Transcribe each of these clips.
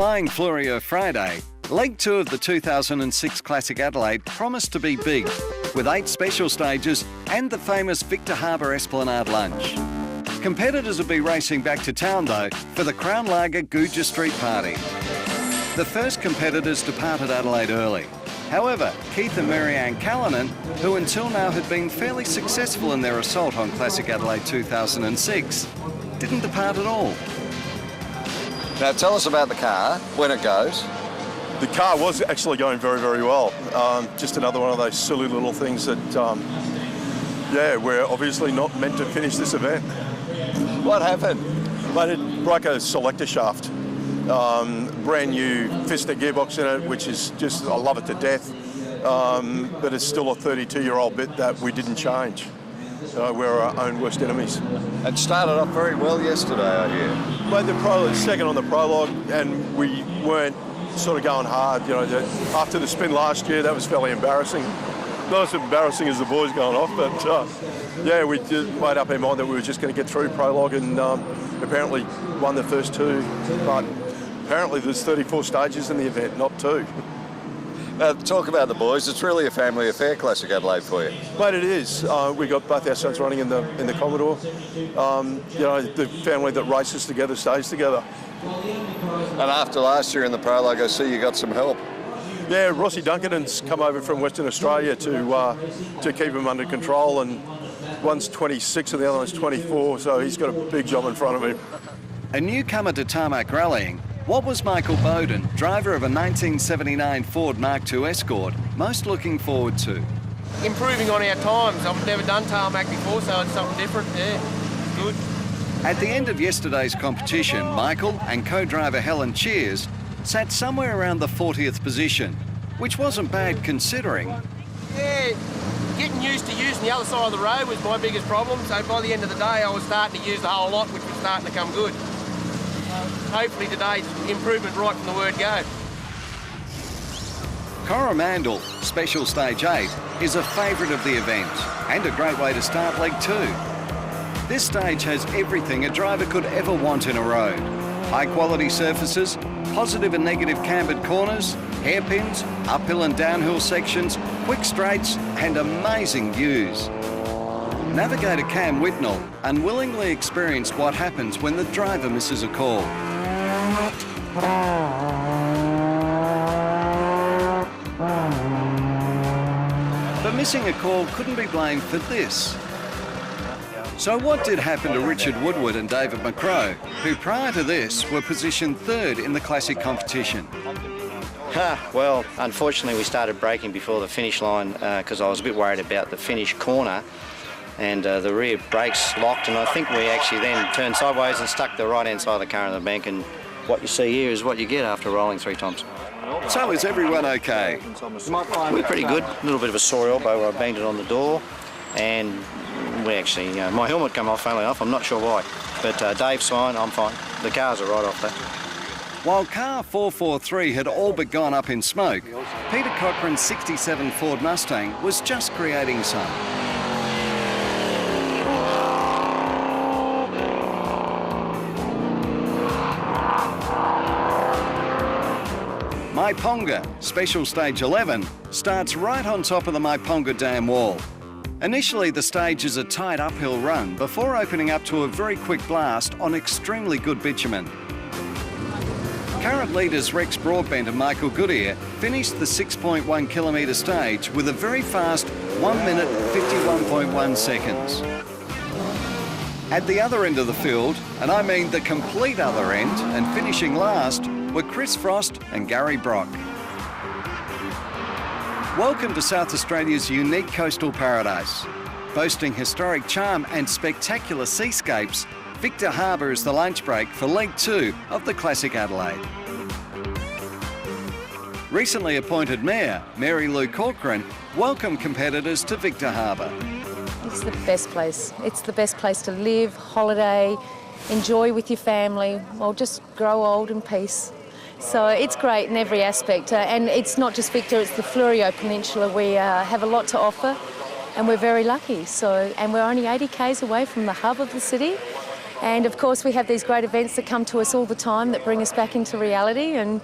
Flying Flurio Friday, Leg 2 of the 2006 Classic Adelaide promised to be big, with 8 special stages and the famous Victor Harbour Esplanade lunch. Competitors will be racing back to town though for the Crown Lager Gooja Street Party. The first competitors departed Adelaide early. However, Keith and Marianne Callanan, who until now had been fairly successful in their assault on Classic Adelaide 2006, didn't depart at all. Now tell us about the car, when it goes. The car was actually going very, very well. Just another one of those silly little things that, yeah, we're obviously not meant to finish this event. What happened? Mate, it broke a selector shaft. Brand new Fister gearbox in it, which is just, I love it to death. But it's still a 32-year-old bit that we didn't change. We're our own worst enemies. It started off very well yesterday, I hear. Made the prologue, second on the prologue, and we weren't sort of going hard. You know, after the spin last year, that was fairly embarrassing. Not as embarrassing as the boys going off, but yeah, we made up our mind that we were just going to get through prologue, and apparently won the first 2. But apparently there's 34 stages in the event, not 2. Now, talk about the boys. It's really a family affair, Classic Adelaide, for you. Mate, it is. We got both our sons running in the Commodore. You know, the family that races together stays together. And after last year in the prologue, I see you got some help. Yeah, Rossi Duncan's come over from Western Australia to keep him under control, and one's 26 and the other one's 24, so he's got a big job in front of him. A newcomer to tarmac rallying, what was Michael Bowden, driver of a 1979 Ford Mark II Escort, most looking forward to? Improving on our times. I've never done tarmac before, so it's something different. Yeah, good. At the end of yesterday's competition, Michael and co-driver Helen Cheers sat somewhere around the 40th position, which wasn't bad considering. Yeah, getting used to using the other side of the road was my biggest problem, so by the end of the day I was starting to use the whole lot, which was starting to come good. Hopefully today's improvement right from the word go. Coromandel, Special Stage 8, is a favourite of the event and a great way to start Leg 2. This stage has everything a driver could ever want in a road. High-quality surfaces, positive and negative cambered corners, hairpins, uphill and downhill sections, quick straights and amazing views. Navigator Cam Whitnell unwillingly experienced what happens when the driver misses a call. But missing a call couldn't be blamed for this. So what did happen to Richard Woodward and David McCrow, who prior to this were positioned 3rd in the Classic competition? Well, unfortunately we started braking before the finish line because I was a bit worried about the finish corner, and the rear brakes locked, and I think we actually then turned sideways and stuck the right hand side of the car in the bank, and what you see here is what you get after rolling 3 times. So is everyone okay? We're pretty good. A little bit of a sore elbow where I banged it on the door, and we actually, my helmet came off, funnily enough, I'm not sure why. But Dave's fine, I'm fine. The cars are right off that. While car 443 had all but gone up in smoke, Peter Cochrane's 67 Ford Mustang was just creating some. Maiponga, Special Stage 11, starts right on top of the Maiponga Dam wall. Initially, the stage is a tight uphill run before opening up to a very quick blast on extremely good bitumen. Current leaders Rex Broadbent and Michael Goodyear finished the 6.1 kilometre stage with a very fast 1 minute 51.1 seconds. At the other end of the field, and I mean the complete other end, and finishing last, were Chris Frost and Gary Brock. Welcome to South Australia's unique coastal paradise. Boasting historic charm and spectacular seascapes, Victor Harbour is the lunch break for Leg 2 of the Classic Adelaide. Recently appointed Mayor, Mary Lou Corcoran, welcomed competitors to Victor Harbour. It's the best place. It's the best place to live, holiday, enjoy with your family, or just grow old in peace. So it's great in every aspect, and it's not just Victor, it's the Flurio Peninsula. We have a lot to offer, and we're very lucky. And we're only 80 k's away from the hub of the city, And of course we have these great events that come to us all the time that bring us back into reality, and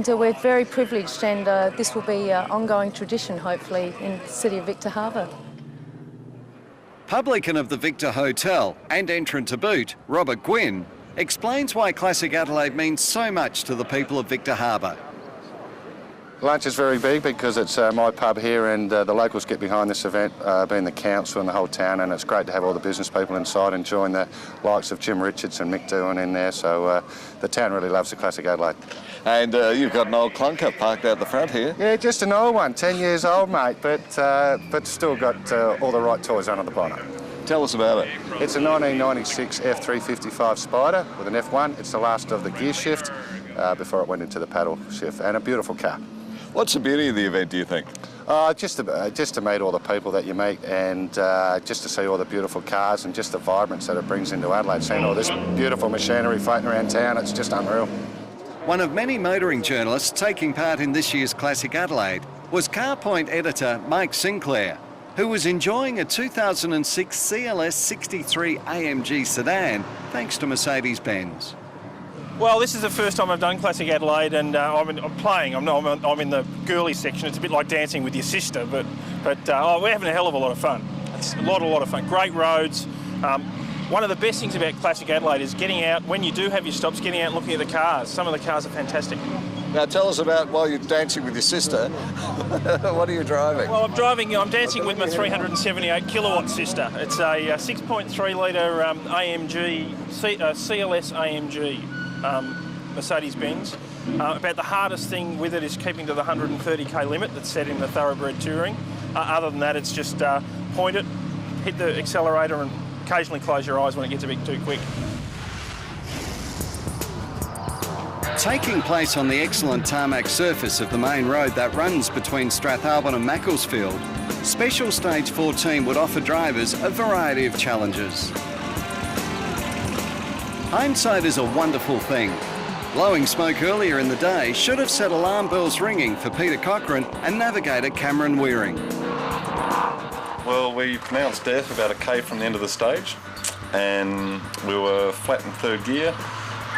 we're very privileged, and this will be an ongoing tradition hopefully in the city of Victor Harbor. Publican of the Victor Hotel and entrant to boot, Robert Gwynn, explains why Classic Adelaide means so much to the people of Victor Harbor. Lunch is very big because it's my pub here, and the locals get behind this event, being the council and the whole town, and it's great to have all the business people inside enjoying the likes of Jim Richards and Mick Doohan in there, so the town really loves the Classic Adelaide. And you've got an old clunker parked out the front here. Yeah, just an old one, 10 years old, mate, but still got all the right toys under the bonnet. Tell us about it. It's a 1996 F355 Spider with an F1. It's the last of the gear shift before it went into the paddle shift, and a beautiful car. What's the beauty of the event, do you think? Just to meet all the people that you meet, and just to see all the beautiful cars and just the vibrance that it brings into Adelaide. Seeing all this beautiful machinery floating around town, it's just unreal. One of many motoring journalists taking part in this year's Classic Adelaide was CarPoint editor Mike Sinclair, who was enjoying a 2006 CLS 63 AMG sedan thanks to Mercedes-Benz. Well, this is the first time I've done Classic Adelaide, and I'm playing. I'm in the girly section. It's a bit like dancing with your sister, but we're having a hell of a lot of fun. It's a lot of fun. Great roads. One of the best things about Classic Adelaide is getting out, when you do have your stops, getting out and looking at the cars. Some of the cars are fantastic. Now tell us about, while you're dancing with your sister, what are you driving? Well, I'm dancing with my 378 kilowatt sister. It's a 6.3 litre AMG, CLS AMG. Mercedes-Benz. About the hardest thing with it is keeping to the 130k limit that's set in the thoroughbred touring. Other than that, it's just point it, hit the accelerator, and occasionally close your eyes when it gets a bit too quick. Taking place on the excellent tarmac surface of the main road that runs between Strathalbyn and Macclesfield, Special Stage 14 would offer drivers a variety of challenges. Hindsight is a wonderful thing. Blowing smoke earlier in the day should have set alarm bells ringing for Peter Cochrane and navigator Cameron Wearing. Well, we pronounced death about a K from the end of the stage, and we were flat in third gear,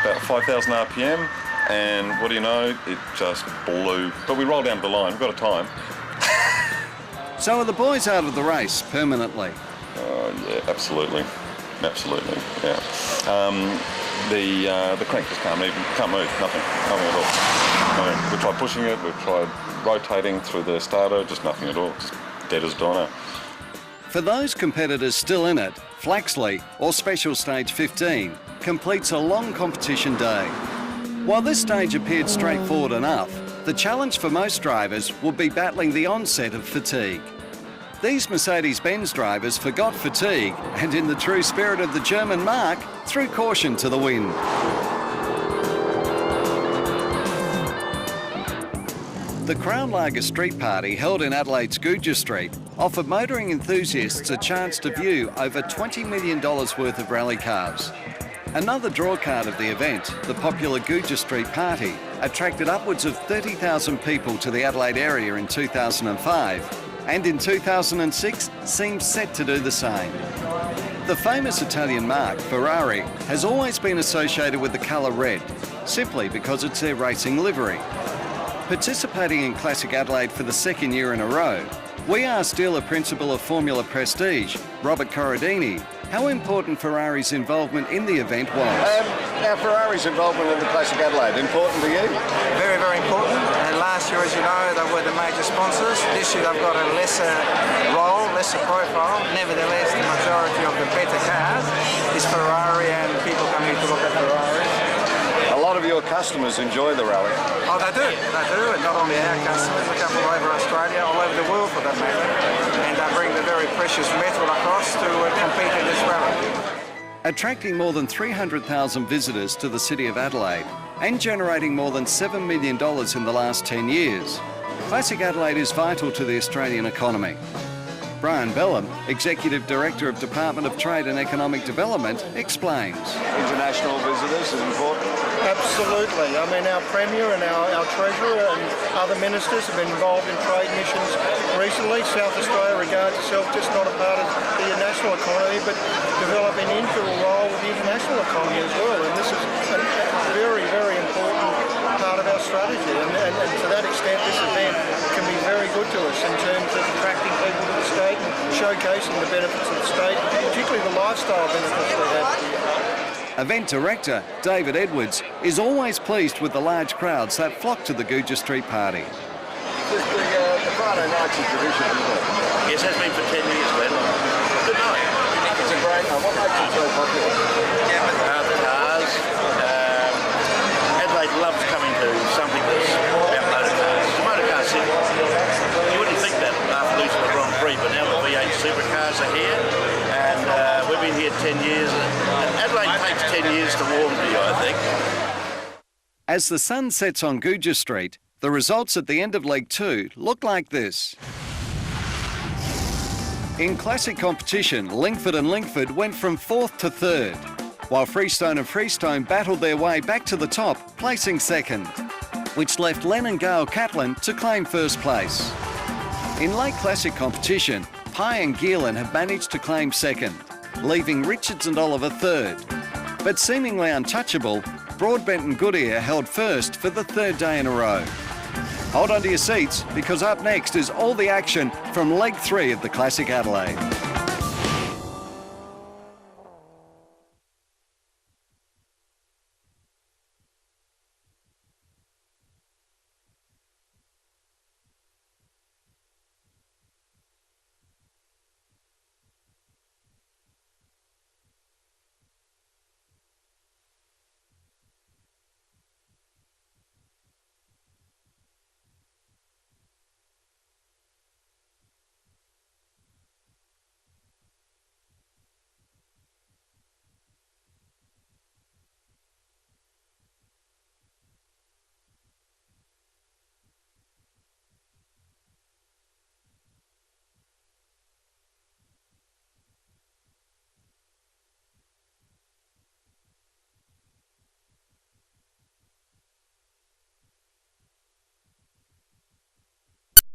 about 5,000 RPM, and what do you know, it just blew. But we rolled down the line, we've got a time. So are the boys out of the race permanently? Yeah, absolutely, yeah. The crank just can't move, nothing at all. No, we tried pushing it, we've tried rotating through the starter, just nothing at all, just dead as dino. For those competitors still in it, Flaxley, or Special Stage 15, completes a long competition day. While this stage appeared straightforward enough, the challenge for most drivers would be battling the onset of fatigue. These Mercedes-Benz drivers forgot fatigue and, in the true spirit of the German mark, threw caution to the wind. The Crown Lager Street Party, held in Adelaide's Goodger Street, offered motoring enthusiasts a chance to view over $20 million worth of rally cars. Another drawcard of the event, the popular Goodger Street Party, attracted upwards of 30,000 people to the Adelaide area in 2005, and in 2006 seems set to do the same. The famous Italian marque, Ferrari, has always been associated with the colour red, simply because it's their racing livery. Participating in Classic Adelaide for the second year in a row, we asked dealer principal of Formula Prestige, Robert Corradini, how important Ferrari's involvement in the event was. Now, Ferrari's involvement in the Classic Adelaide, important to you? Very, very important. And last year, as you know, they were the major sponsors. This year, they've got a lesser role, lesser profile. Nevertheless, the majority of the better cars is Ferrari, and people come here to look at Ferrari. A lot of your customers enjoy the rally. Oh, they do, and not only our customers, they come from all over Australia, all over the world for that matter, and they bring the very precious metal across to compete in this rally. Attracting more than 300,000 visitors to the city of Adelaide and generating more than $7 million in the last 10 years, Classic Adelaide is vital to the Australian economy. Brian Bellum, Executive Director of Department of Trade and Economic Development, explains. International visitors is important. Absolutely. I mean, our Premier and our Treasurer and other ministers have been involved in trade missions recently. South Australia regards itself just not a part of the national economy, but developing an integral role with the international economy as well. And this is a very, very important part of our strategy. And to that extent, this event can be very good to us in terms of attracting people to the state and showcasing the benefits of the state, particularly the lifestyle benefits we have. Event director David Edwards is always pleased with the large crowds that flock to the Guja Street Party. Just the Friday night's a tradition, isn't it? Yes, has been for 10 years, Glenn. Good night. It's a great night. What makes it so popular? The cars. Adelaide loves coming to something that's about motor cars. It's a motor car city. You wouldn't think that after losing the Grand Prix, but now the V8 supercars are here, and we've been here 10 years. And Adelaide takes 10 years to warm to you, I think. As the sun sets on Guja Street, the results at the end of Leg 2 look like this. In classic competition, Lingford and Lingford went from 4th to 3rd, while Freestone and Freestone battled their way back to the top, placing 2nd, which left Len and Gail Catlin to claim 1st place. In late classic competition, Pye and Geelan have managed to claim 2nd, leaving Richards and Oliver 3rd. But seemingly untouchable, Broadbent and Goodyear held 1st for the 3rd day in a row. Hold on to your seats, because up next is all the action from Leg 3 of the Classic Adelaide.